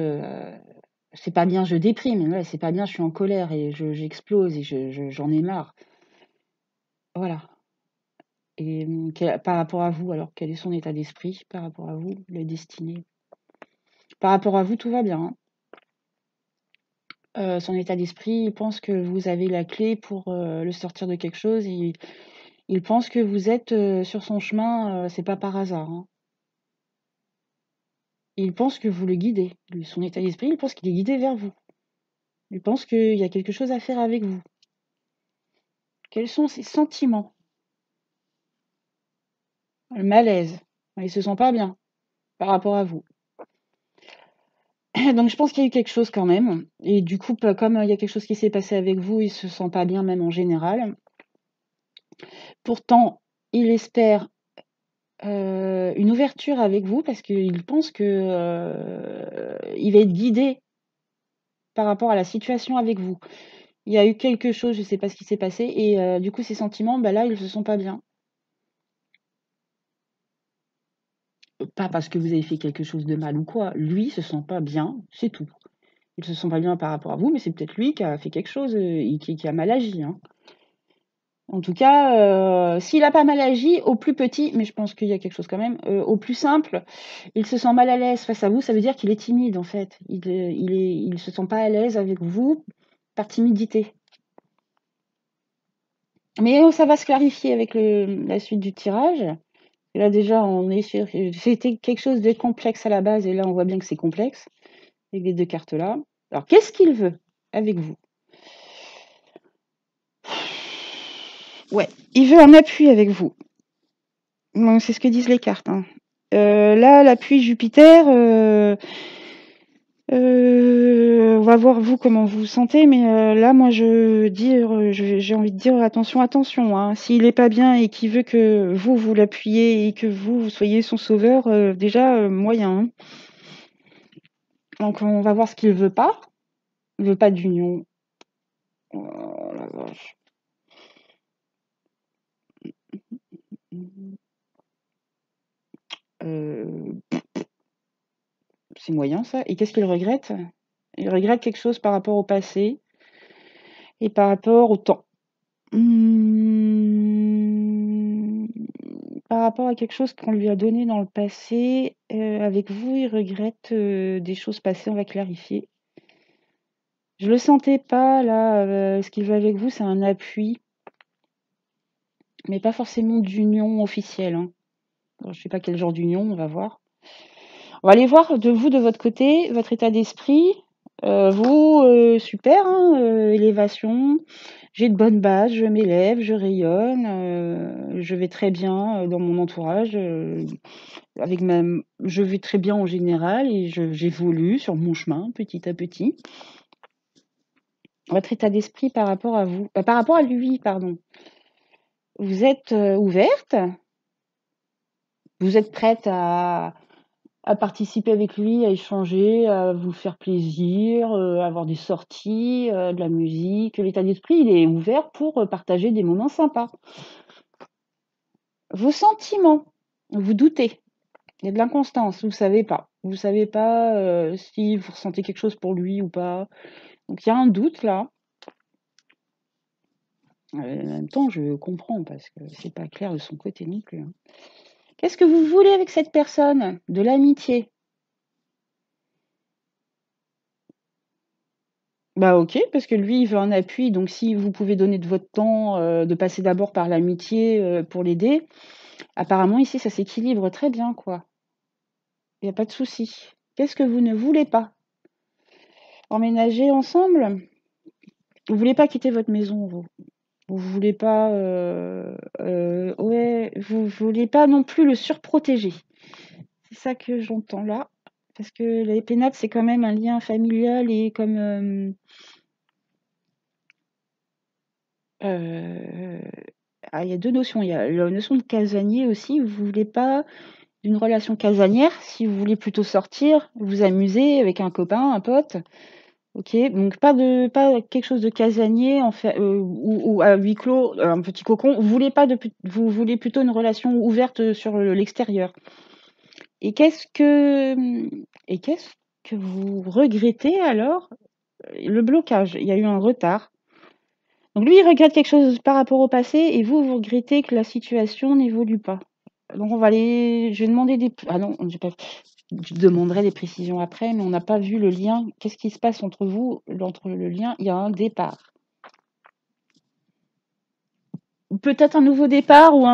c'est pas bien, je déprime. Ouais, c'est pas bien, je suis en colère et j'explose et j'en ai marre. Voilà. Et par rapport à vous, alors, quel est son état d'esprit par rapport à vous, la destinée? Par rapport à vous, tout va bien, hein. Son état d'esprit, il pense que vous avez la clé pour le sortir de quelque chose. Il pense que vous êtes sur son chemin, c'est pas par hasard, hein. Il pense que vous le guidez. Son état d'esprit, il pense qu'il est guidé vers vous. Il pense qu'il y a quelque chose à faire avec vous. Quels sont ses sentiments? Le malaise. Il se sent pas bien par rapport à vous. Donc je pense qu'il y a eu quelque chose quand même. Et du coup, comme il y a quelque chose qui s'est passé avec vous, il se sent pas bien même en général. Pourtant, il espère une ouverture avec vous parce qu'il pense que il va être guidé par rapport à la situation avec vous. Il y a eu quelque chose, je sais pas ce qui s'est passé, et du coup, ses sentiments, bah là, ils se sont pas bien. Pas parce que vous avez fait quelque chose de mal ou quoi. Lui se sent pas bien, c'est tout. Il se sent pas bien par rapport à vous, mais c'est peut-être lui qui a fait quelque chose, et qui a mal agi, hein. En tout cas, s'il a pas mal agi, au plus petit, mais je pense qu'il y a quelque chose quand même, au plus simple, il se sent mal à l'aise face à vous, ça veut dire qu'il est timide, en fait. Il se sent pas à l'aise avec vous par timidité. Mais ça va se clarifier avec la suite du tirage. Et là, déjà, on est sur c'était quelque chose de complexe à la base et là, on voit bien que c'est complexe avec les 2 cartes-là. Alors, qu'est-ce qu'il veut avec vous? Ouais, il veut un appui avec vous. Bon, c'est ce que disent les cartes, hein. Là, l'appui Jupiter, on va voir vous comment vous vous sentez, mais là, moi, j'ai envie de dire attention, attention, hein. S'il est pas bien et qu'il veut que vous l'appuyiez et que vous soyez son sauveur, déjà, moyen, hein. Donc on va voir ce qu'il veut pas. Il veut pas d'union. Oh la vache. Euh, c'est moyen ça. Et qu'est-ce qu'il regrette? Il regrette quelque chose par rapport au passé et par rapport au temps. Par rapport à quelque chose qu'on lui a donné dans le passé, avec vous, il regrette des choses passées, on va clarifier. Je le sentais pas là, ce qu'il veut avec vous, c'est un appui, mais pas forcément d'union officielle, hein. Alors, je sais pas quel genre d'union, on va voir. On va aller voir de vous, de votre côté, votre état d'esprit. Vous, super, hein, élévation. J'ai de bonnes bases, je m'élève, je rayonne, je vais très bien dans mon entourage, je vais très bien en général et j'évolue sur mon chemin petit à petit. Votre état d'esprit par rapport à vous, par rapport à lui, pardon. Vous êtes ouverte, vous êtes prête à participer avec lui, à échanger, à vous faire plaisir, à avoir des sorties, de la musique. L'état d'esprit, il est ouvert pour, partager des moments sympas. Vos sentiments, vous doutez. Il y a de l'inconstance, vous savez pas. Vous savez pas, si vous ressentez quelque chose pour lui ou pas. Donc il y a un doute là. En même temps, je comprends parce que c'est pas clair de son côté non plus, hein. Qu'est-ce que vous voulez avec cette personne? De l'amitié. Bah OK, parce que lui, il veut un appui, donc si vous pouvez donner de votre temps, de passer d'abord par l'amitié, pour l'aider, apparemment ici ça s'équilibre très bien, quoi. Il n'y a pas de souci. Qu'est-ce que vous ne voulez pas? Emménager ensemble? Vous voulez pas quitter votre maison, vous? Vous voulez pas, ouais, vous voulez pas non plus le surprotéger. C'est ça que j'entends là. Parce que les pénates, c'est quand même un lien familial et comme il y a deux notions. Il y a la notion de casanier aussi. Vous voulez pas d'une relation casanière. Si vous voulez plutôt sortir, vous amuser avec un copain, un pote. Ok, donc pas quelque chose de casanier en fait, ou à huis clos, un petit cocon. Vous voulez plutôt une relation ouverte sur l'extérieur. Et qu'est-ce que vous regrettez alors? Le blocage. Il y a eu un retard. Donc lui, il regrette quelque chose par rapport au passé et vous regrettez que la situation n'évolue pas. Donc on va aller. Je vais demander des. Ah non, je demanderai des précisions après, mais on n'a pas vu le lien. Qu'est-ce qui se passe entre vous, entre le lien? Il y a un départ. Peut-être un nouveau départ ou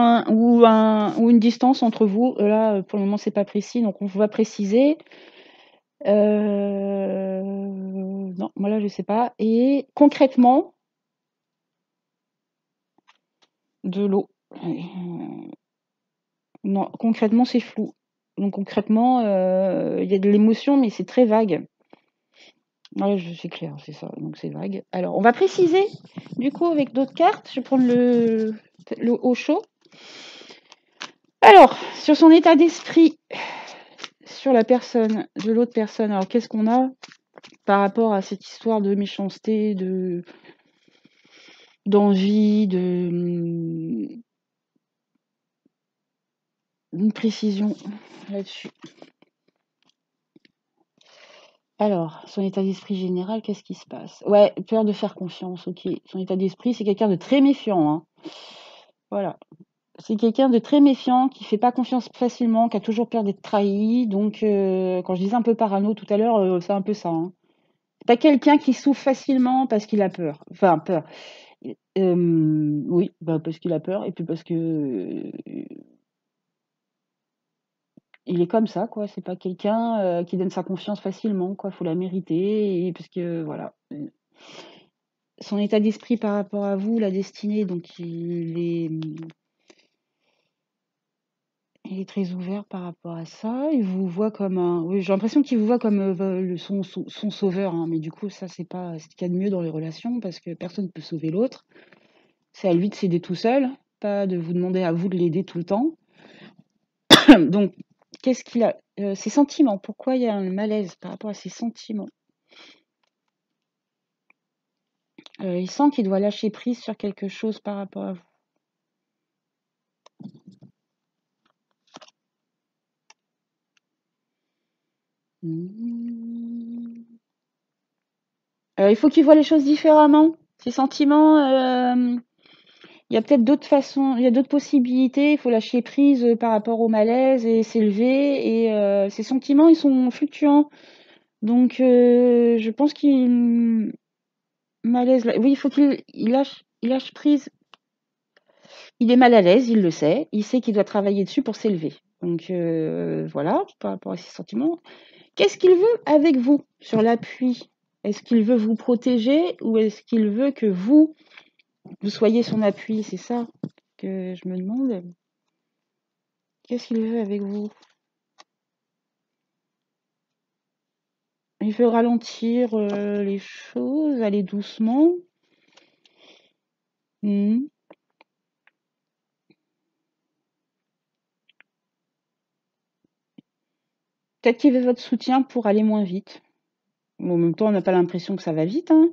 une distance entre vous. Là, pour le moment, c'est pas précis, donc on va préciser. Non, moi là, je sais pas. Et concrètement, de l'eau. Non, concrètement, c'est flou. Donc concrètement, il y a de l'émotion, mais c'est très vague. Ouais, c'est clair, c'est ça. Donc c'est vague. Alors, on va préciser, du coup, avec d'autres cartes. Je vais prendre le au chaud. Alors, sur son état d'esprit, sur la personne, de l'autre personne. Alors, qu'est-ce qu'on a par rapport à cette histoire de méchanceté, d'envie, une précision là-dessus. Alors, son état d'esprit général, qu'est-ce qui se passe? Ouais, peur de faire confiance, ok. Son état d'esprit, c'est quelqu'un de très méfiant, hein. Voilà. C'est quelqu'un de très méfiant, qui fait pas confiance facilement, qui a toujours peur d'être trahi. Donc, quand je disais un peu parano tout à l'heure, c'est un peu ça, hein. C'est pas quelqu'un qui souffre facilement parce qu'il a peur. Enfin, peur. Oui, bah, parce qu'il a peur et puis parce que, il est comme ça, quoi. C'est pas quelqu'un, qui donne sa confiance facilement, quoi. Faut la mériter et parce que voilà. Son état d'esprit par rapport à vous, la destinée, donc il est très ouvert par rapport à ça. Il vous voit comme un oui, j'ai l'impression qu'il vous voit comme, son sauveur, hein, mais du coup, ça, c'est pas ce qu'il y a de mieux dans les relations parce que personne ne peut sauver l'autre. C'est à lui de s'aider tout seul, pas de vous demander à vous de l'aider tout le temps. Donc, qu'est-ce qu'il a? Ses sentiments, pourquoi il y a un malaise par rapport à ses sentiments? Il sent qu'il doit lâcher prise sur quelque chose par rapport à vous. Mmh. Il faut qu'il voit les choses différemment. Ses sentiments, il y a peut-être d'autres façons, il y a d'autres possibilités. Il faut lâcher prise par rapport au malaise et s'élever. Et ses sentiments, ils sont fluctuants. Donc, je pense qu'il malaise. Oui, il faut il lâche prise. Il est mal à l'aise, il le sait. Il sait qu'il doit travailler dessus pour s'élever. Donc, voilà, par rapport à ses sentiments. Qu'est-ce qu'il veut avec vous sur l'appui? Est-ce qu'il veut vous protéger ou est-ce qu'il veut que vous soyez son appui? C'est ça que je me demande. Qu'est-ce qu'il veut avec vous? Il veut ralentir les choses, aller doucement. Mhm. Peut-être qu'il veut votre soutien pour aller moins vite. Bon, en même temps, on n'a pas l'impression que ça va vite, hein.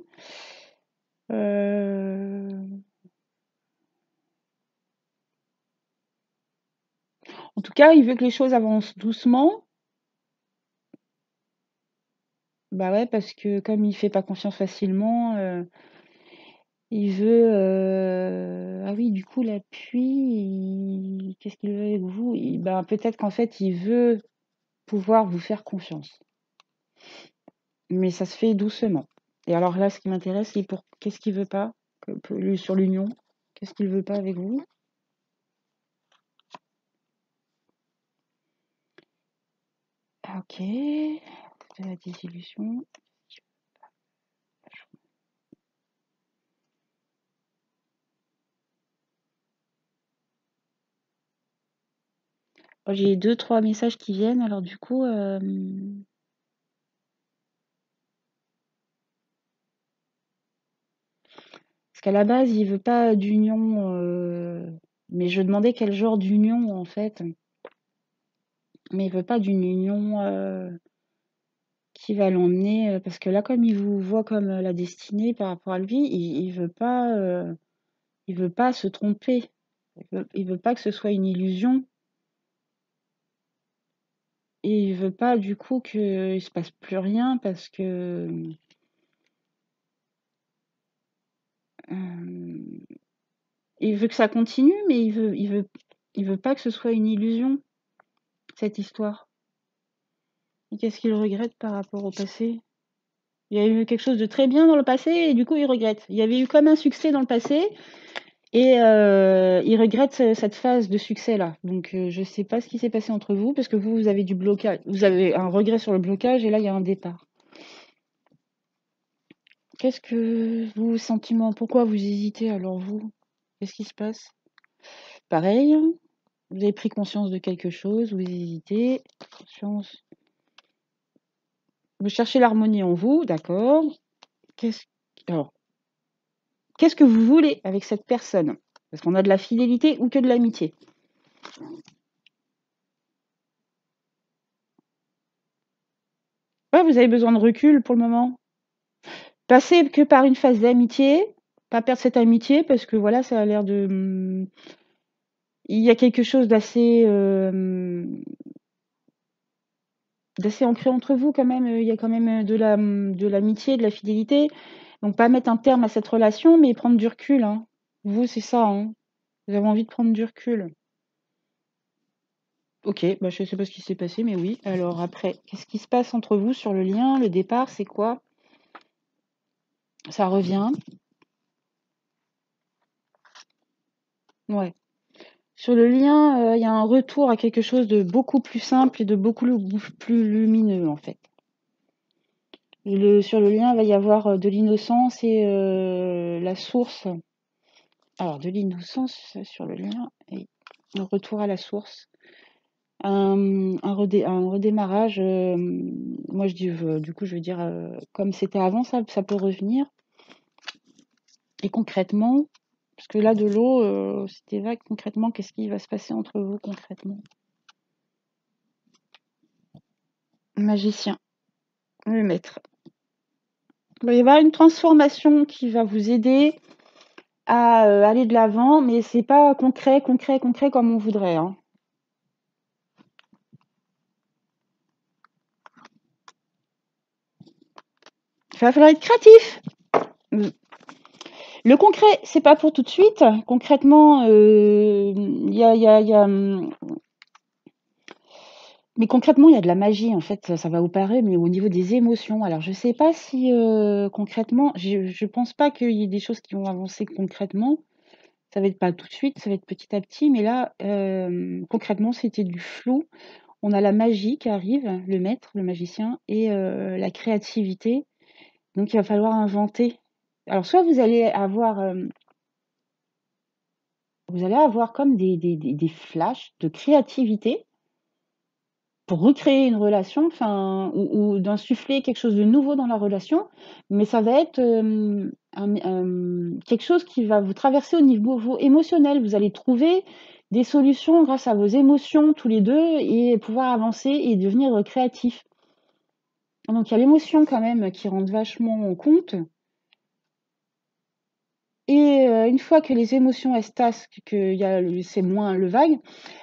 Euh, En tout cas, il veut que les choses avancent doucement. Bah ouais, parce que comme il fait pas confiance facilement, il veut, ah oui, du coup, l'appui, qu'est-ce qu'il veut avec vous? Ben, peut-être qu'en fait, il veut pouvoir vous faire confiance. Mais ça se fait doucement. Et alors là, ce qui m'intéresse, c'est pour qu'est-ce qu'il veut pas sur l'union? Qu'est-ce qu'il veut pas avec vous? Ok. De la désillusion. Oh, j'ai 2-3 messages qui viennent, alors du coup... Parce qu'à la base, il veut pas d'union, mais je demandais quel genre d'union, en fait. Mais il veut pas d'une union qui va l'emmener, parce que là, comme il vous voit comme la destinée par rapport à lui, il veut pas se tromper. Il veut pas que ce soit une illusion. Et il veut pas, du coup, qu'il se passe plus rien parce que... il veut que ça continue, mais il veut pas que ce soit une illusion, cette histoire. Et qu'est-ce qu'il regrette par rapport au passé? Il y a eu quelque chose de très bien dans le passé et du coup il regrette. Il y avait eu comme un succès dans le passé et il regrette cette phase de succès là. Donc je sais pas ce qui s'est passé entre vous parce que vous avez du blocage, vous avez un regret sur le blocage et là il y a un départ. Qu'est-ce que vos sentiments? Pourquoi vous hésitez alors vous? Qu'est-ce qui se passe? Pareil, vous avez pris conscience de quelque chose, vous hésitez, conscience. Vous cherchez l'harmonie en vous, d'accord. Alors, qu'est-ce que vous voulez avec cette personne? Parce qu'on a de la fidélité ou que de l'amitié. Ouais, vous avez besoin de recul pour le moment. Passez que par une phase d'amitié, pas perdre cette amitié parce que voilà, ça a l'air de... Il y a quelque chose d'assez ancré entre vous quand même. Il y a quand même de l'amitié, de la fidélité. Donc pas mettre un terme à cette relation, mais prendre du recul. Hein. Vous, c'est ça. Hein. Vous avez envie de prendre du recul. Ok, bah je sais pas ce qui s'est passé, mais oui. Alors après, qu'est-ce qui se passe entre vous sur le lien? Le départ, c'est quoi? Ça revient. Ouais. Sur le lien, il y a un retour à quelque chose de beaucoup plus simple et de beaucoup plus lumineux, en fait. Sur le lien, il va y avoir de l'innocence et la source. Alors, de l'innocence sur le lien et le retour à la source. Un redémarrage. Moi, je dis, du coup, je veux dire, comme c'était avant, ça peut revenir. Et concrètement, parce que là, de l'eau, c'était vague. Concrètement, qu'est-ce qui va se passer entre vous, concrètement? Magicien, le maître. Il va y avoir une transformation qui va vous aider à aller de l'avant, mais c'est pas concret comme on voudrait. Hein. Il va falloir être créatif. Le concret, c'est pas pour tout de suite. Concrètement, mais concrètement, il y a de la magie, en fait, ça va vous paraître, mais au niveau des émotions. Alors, je sais pas si concrètement, je pense pas qu'il y ait des choses qui vont avancer concrètement. Ça va être pas tout de suite, ça va être petit à petit, mais là, concrètement, c'était du flou. On a la magie qui arrive, le maître, le magicien, et la créativité. Donc, il va falloir inventer. Alors, soit vous allez avoir comme des flashs de créativité pour recréer une relation, enfin, ou d'insuffler quelque chose de nouveau dans la relation, mais ça va être quelque chose qui va vous traverser au niveau émotionnel. Vous allez trouver des solutions grâce à vos émotions tous les deux et pouvoir avancer et devenir créatif. Donc il y a l'émotion quand même qui rentre vachement compte. Et une fois que les émotions elles se tassent, que c'est moins le vague,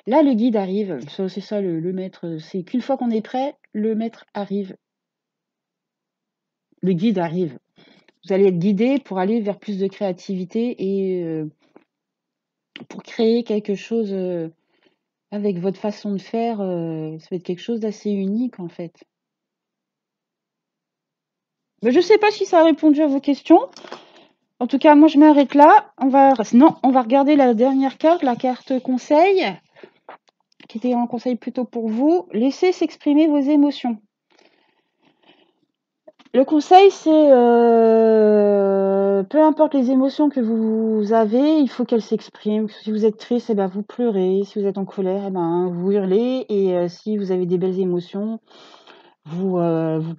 là le guide arrive. C'est ça le maître. C'est qu'une fois qu'on est prêt, le maître arrive. Le guide arrive. Vous allez être guidé pour aller vers plus de créativité et pour créer quelque chose avec votre façon de faire. Ça va être quelque chose d'assez unique en fait. Mais je ne sais pas si ça a répondu à vos questions. En tout cas, moi je m'arrête là. On va regarder la dernière carte, la carte conseil. qui était un conseil plutôt pour vous, laissez s'exprimer vos émotions. Le conseil, c'est peu importe les émotions que vous avez, il faut qu'elles s'expriment. Si vous êtes triste, eh ben, vous pleurez. Si vous êtes en colère, eh ben, vous hurlez. Et si vous avez des belles émotions, vous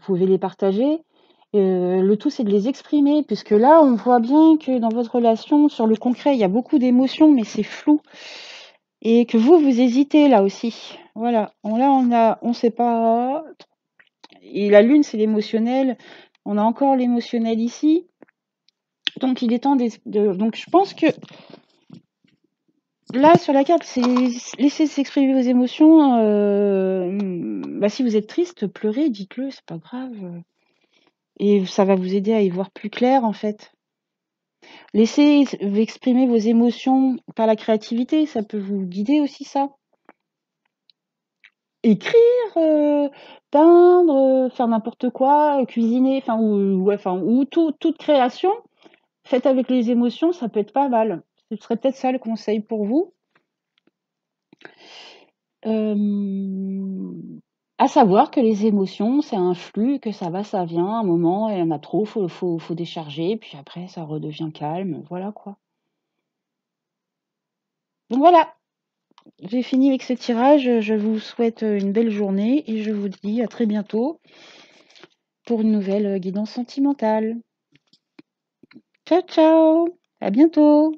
pouvez les partager. Le tout, c'est de les exprimer, puisque là, on voit bien que dans votre relation, sur le concret, il y a beaucoup d'émotions, mais c'est flou. Et que vous hésitez là aussi. Voilà. Là, on sait pas. Et la lune, c'est l'émotionnel. On a encore l'émotionnel ici. Donc, il est temps donc, je pense que là, sur la carte, c'est laisser s'exprimer vos émotions. Si vous êtes triste, pleurez, dites-le, c'est pas grave. Et ça va vous aider à y voir plus clair, en fait. Laissez exprimer vos émotions par la créativité, ça peut vous guider aussi, ça. Écrire, peindre, faire n'importe quoi, cuisiner, ou toute création faite avec les émotions, ça peut être pas mal. Ce serait peut-être ça le conseil pour vous. À savoir que les émotions, c'est un flux, que ça va, ça vient, un moment, il y en a trop, faut décharger, puis après ça redevient calme, voilà quoi. Donc voilà, j'ai fini avec ce tirage, je vous souhaite une belle journée et je vous dis à très bientôt pour une nouvelle guidance sentimentale. Ciao ciao, à bientôt.